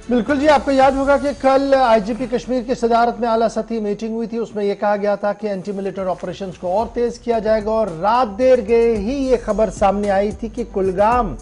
बिल्कुल जी, आपको याद होगा कि कल आईजीपी कश्मीर की सदारत में आला सतही मीटिंग हुई थी। उसमें यह कहा गया था कि एंटी मिलिटेंट ऑपरेशंस को और तेज किया जाएगा और रात देर गए ही ये खबर सामने आई थी कि कुलगाम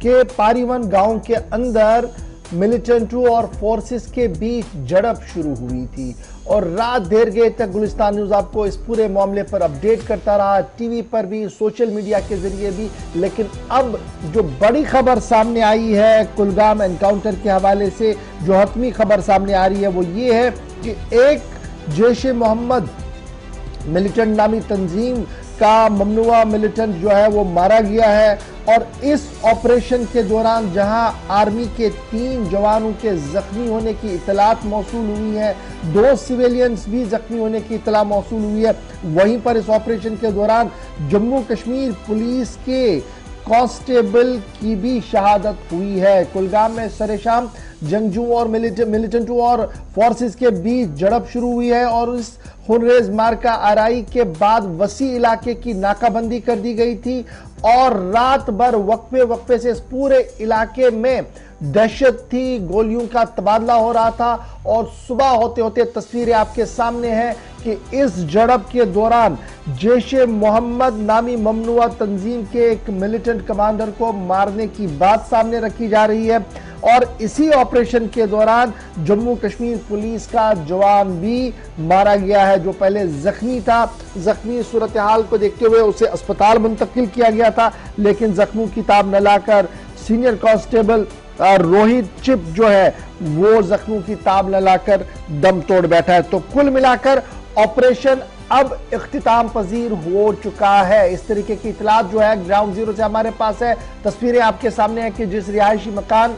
के पारीवन गांव के अंदर मिलिटेंटों और फोर्सेस के बीच झड़प शुरू हुई थी और रात देर गए तक गुलिस्तान न्यूज आपको इस पूरे मामले पर अपडेट करता रहा, टीवी पर भी, सोशल मीडिया के जरिए भी। लेकिन अब जो बड़ी खबर सामने आई है कुलगाम एनकाउंटर के हवाले से, जो हतमी खबर सामने आ रही है वो ये है कि एक जैश मोहम्मद मिलिटेंट नामी तंजीम का ममनुआ मिलिटेंट जो है वो मारा गया है। और इस ऑपरेशन के दौरान जहां आर्मी के 3 जवानों के जख्मी होने की इतलात मौसूल हुई है, 2 सिविलियंस भी जख्मी होने की इतला मौसूल हुई है, वहीं पर इस ऑपरेशन के दौरान जम्मू कश्मीर पुलिस के कांस्टेबल की भी शहादत हुई है। कुलगाम में सरेशाम जंगजू और मिलिटेंटों और फोर्सेस के बीच झड़प शुरू हुई है और इस हुर्रेज मार्का आराई के बाद वसी इलाके की नाकाबंदी कर दी गई थी और रात भर वक्फे से इस पूरे इलाके में दहशत थी, गोलियों का तबादला हो रहा था। और सुबह होते होते तस्वीरें आपके सामने हैं कि इस झड़प के दौरान जैश मोहम्मद नामी ममनुआ तंजीम के एक मिलिटेंट कमांडर को मारने की बात सामने रखी जा रही है और इसी ऑपरेशन के दौरान जम्मू कश्मीर पुलिस का जवान भी मारा गया है जो पहले जख्मी था। जख्मी सूरत हाल को देखते हुए उसे अस्पताल मुंतकिल किया गया था, लेकिन जख्मों की ताब न लाकर सीनियर कांस्टेबल रोहित चिप जो है वो जख्मों की ताब न लाकर दम तोड़ बैठा है। तो कुल मिलाकर ऑपरेशन अब इख्तिताम पजीर हो चुका है। इस तरीके की इतलात जो है ग्राउंड जीरो से हमारे पास है। तस्वीरें आपके सामने है कि जिस रिहायशी मकान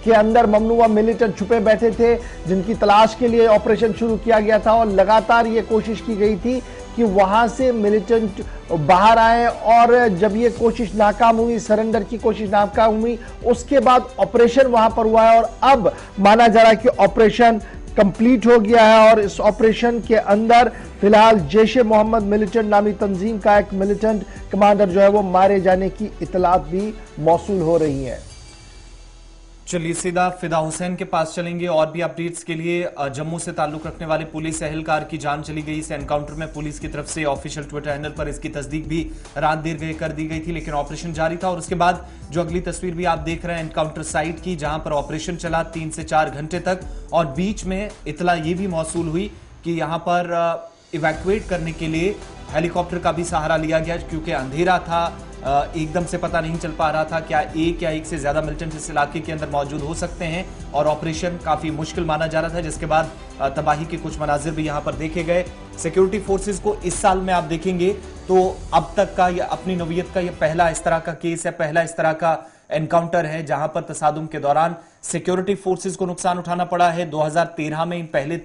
के अंदर ममनुआ मिलिटेंट छुपे बैठे थे, जिनकी तलाश के लिए ऑपरेशन शुरू किया गया था और लगातार ये कोशिश की गई थी कि वहां से मिलिटेंट बाहर आए और जब ये कोशिश नाकाम हुई, सरेंडर की कोशिश नाकाम हुई, उसके बाद ऑपरेशन वहां पर हुआ है और अब माना जा रहा है कि ऑपरेशन कंप्लीट हो गया है। और इस ऑपरेशन के अंदर फिलहाल जैश मोहम्मद मिलिटेंट नामी तंजीम का एक मिलिटेंट कमांडर जो है वो मारे जाने की इतलात भी मौसूल हो रही है। चलिए सीधा फिदा हुसैन के पास चलेंगे और भी अपडेट्स के लिए। जम्मू से ताल्लुक रखने वाले पुलिस एहलकार की जान चली गई इस एनकाउंटर में। पुलिस की तरफ से ऑफिशियल ट्विटर हैंडल पर इसकी तस्दीक भी रात देर गए कर दी गई थी, लेकिन ऑपरेशन जारी था। और उसके बाद जो अगली तस्वीर भी आप देख रहे हैं एनकाउंटर साइट की, जहां पर ऑपरेशन चला 3 से 4 घंटे तक और बीच में इतला ये भी मौसूल हुई कि यहां पर इवैक्यूएट करने के लिए हेलीकॉप्टर का भी सहारा लिया गया क्योंकि अंधेरा था, एकदम से पता नहीं चल पा रहा था क्या एक या एक से ज्यादा मिलिटेंट इस इलाके के अंदर मौजूद हो सकते हैं और ऑपरेशन काफी मुश्किल माना जा रहा था, जिसके बाद तबाही के कुछ मनाजिर भी यहां पर देखे गए। सिक्योरिटी फोर्सेस को इस साल में आप देखेंगे तो अब तक का या अपनी नौयत का यह पहला इस तरह का केस है, पहला इस तरह का एनकाउंटर है जहां पर तसादुम के दौरान सिक्योरिटी फोर्सेस को नुकसान उठाना पड़ा है। 2013 में इन पहले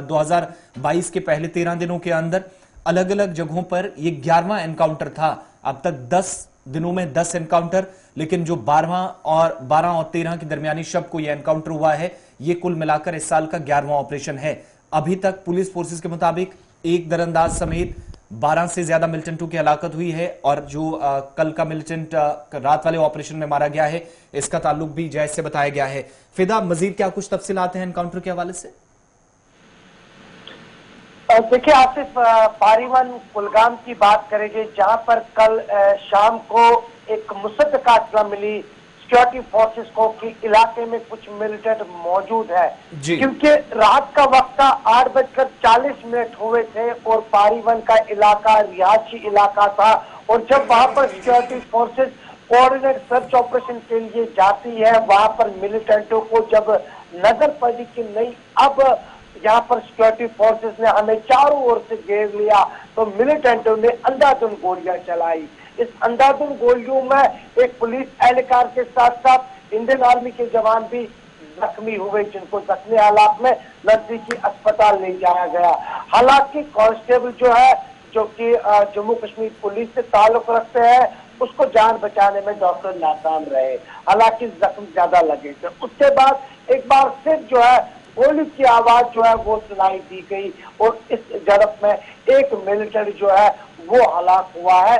2022 के पहले 13 दिनों के अंदर अलग अलग जगहों पर यह 11वां एनकाउंटर था। अब तक 10 दिनों में 10 एनकाउंटर, लेकिन जो 12 और 13 के दरमियानी शब को यह एनकाउंटर हुआ है, यह कुल मिलाकर इस साल का 11वां ऑपरेशन है। अभी तक पुलिस फोर्सेस के मुताबिक एक दरअंदाज समेत 12 से ज्यादा मिलिटेंटों की हलाकत हुई है और जो कल का मिलिटेंट रात वाले ऑपरेशन में मारा गया है, इसका ताल्लुक भी जैश से बताया गया है। फिदा, मजीद क्या कुछ तफसीलात हैं एनकाउंटर के हवाले से? देखिए आसिफ, पारीवन कुलगाम की बात करेंगे जहां पर कल शाम को एक मुसद्दका इत्तला मिली सिक्योरिटी फोर्सेस को कि इलाके में कुछ मिलिटेंट मौजूद है, क्योंकि रात का वक्त था, 8:40 हुए थे और पारीवन का इलाका रिहायशी इलाका था। और जब वहां पर security forces coordinate search operation के लिए जाती है, वहां पर मिलिटेंटों को जब नजर पड़ी कि नहीं अब यहाँ पर सिक्योरिटी फोर्सेस ने हमें चारों ओर से घेर लिया, तो मिलिटेंटों ने अंधाधुंध गोलियां चलाई। इस अंधाधुंध गोलियों में एक पुलिस एहलकार के साथ साथ इंडियन आर्मी के जवान भी जख्मी हुए, जिनको जख्मी हालात में नजदीकी अस्पताल ले जाया गया। हालांकि कांस्टेबल जो है, जो कि जम्मू कश्मीर पुलिस से ताल्लुक रखते हैं, उसको जान बचाने में डॉक्टर नाकाम रहे, हालांकि जख्म ज्यादा लगे थे। उसके बाद एक बार फिर जो है गोली की आवाज जो है वो सुनाई दी गई और इस झड़प में एक मिलिटेंट जो है वो हलाक हुआ है,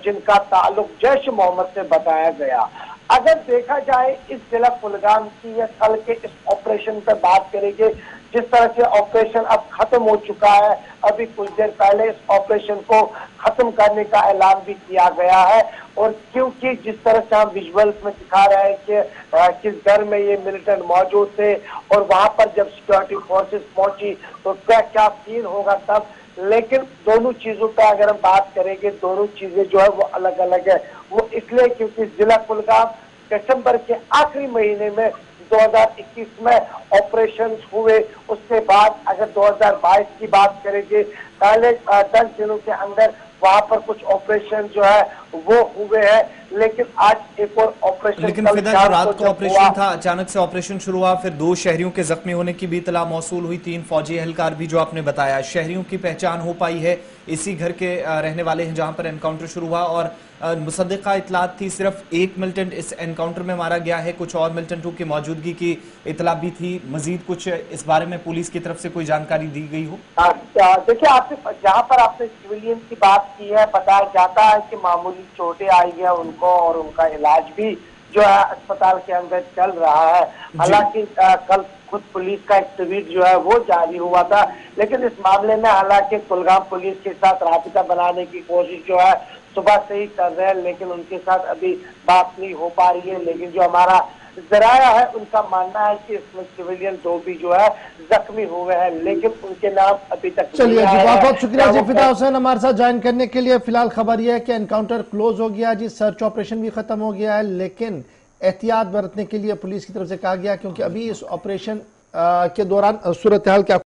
जिनका ताल्लुक जैश मोहम्मद से बताया गया। अगर देखा जाए इस जिला कुलगाम की या कल के इस ऑपरेशन पर बात करेंगे, जिस तरह से ऑपरेशन अब खत्म हो चुका है, अभी कुछ देर पहले इस ऑपरेशन को खत्म करने का ऐलान भी किया गया है। और क्योंकि जिस तरह से हम विजुअल्स में दिखा रहे हैं कि किस घर में ये मिलिटेंट मौजूद थे और वहां पर जब सिक्योरिटी फोर्सेस पहुंची तो क्या क्या सीन होगा तब, लेकिन दोनों चीजों पर अगर हम बात करेंगे, दोनों चीजें जो है वो अलग अलग है। वो इसलिए क्योंकि जिला कुलगाम दिसंबर के आखिरी महीने में 2021 में ऑपरेशन हुए, उसके बाद अगर 2022 की बात करेंगे, पहले 10 दिनों के अंदर वहां पर कुछ ऑपरेशन जो है वो हुए हैं, लेकिन आज एक और ऑपरेशन, लेकिन फिदा जो रात को ऑपरेशन था, अचानक से ऑपरेशन शुरू हुआ, फिर 2 शहरियों के जख्मी होने की भी इतला मौसूल हुई, 3 फौजी एहलकार भी जो आपने बताया, शहरियों की पहचान हो पाई है, इसी घर के रहने वाले हैं जहां पर एनकाउंटर शुरू हुआ। और मुसद्दिका इतलात थी सिर्फ एक मिलिटेंट इस एनकाउंटर में मारा गया है, कुछ और मिलिटेंटों की मौजूदगी की इतला भी थी, मजीद कुछ इस बारे में पुलिस की तरफ से कोई जानकारी दी गई हो? देखिए, आपसे जहां पर आपने सिविलियन की बात की है, बताया जाता है कि मामूली चोटें आई है उनको और उनका इलाज भी जो है अस्पताल के अंदर चल रहा है। हालांकि कल खुद पुलिस का एक ट्वीट जो है वो जारी हुआ था, लेकिन इस मामले में हालांकि कुलगाम पुलिस के साथ राबिता बनाने की कोशिश जो है सुबह से ही कर रहे हैं, लेकिन उनके साथ अभी बात नहीं हो पा रही है। लेकिन जो हमारा जराया है उनका मानना है कि इसमें सिविलियन 2 भी जो है जख्मी हुए हैं, लेकिन उनके नाम अभी तक। चलिए जी, बहुत बहुत शुक्रिया जी फिदा हुसैन हमारे साथ ज्वाइन करने के लिए। फिलहाल खबर यह है कि एनकाउंटर क्लोज हो गया जी, सर्च ऑपरेशन भी खत्म हो गया है, लेकिन एहतियात बरतने के लिए पुलिस की तरफ से कहा गया, क्योंकि अभी इस ऑपरेशन के दौरान सूरत हाल क्या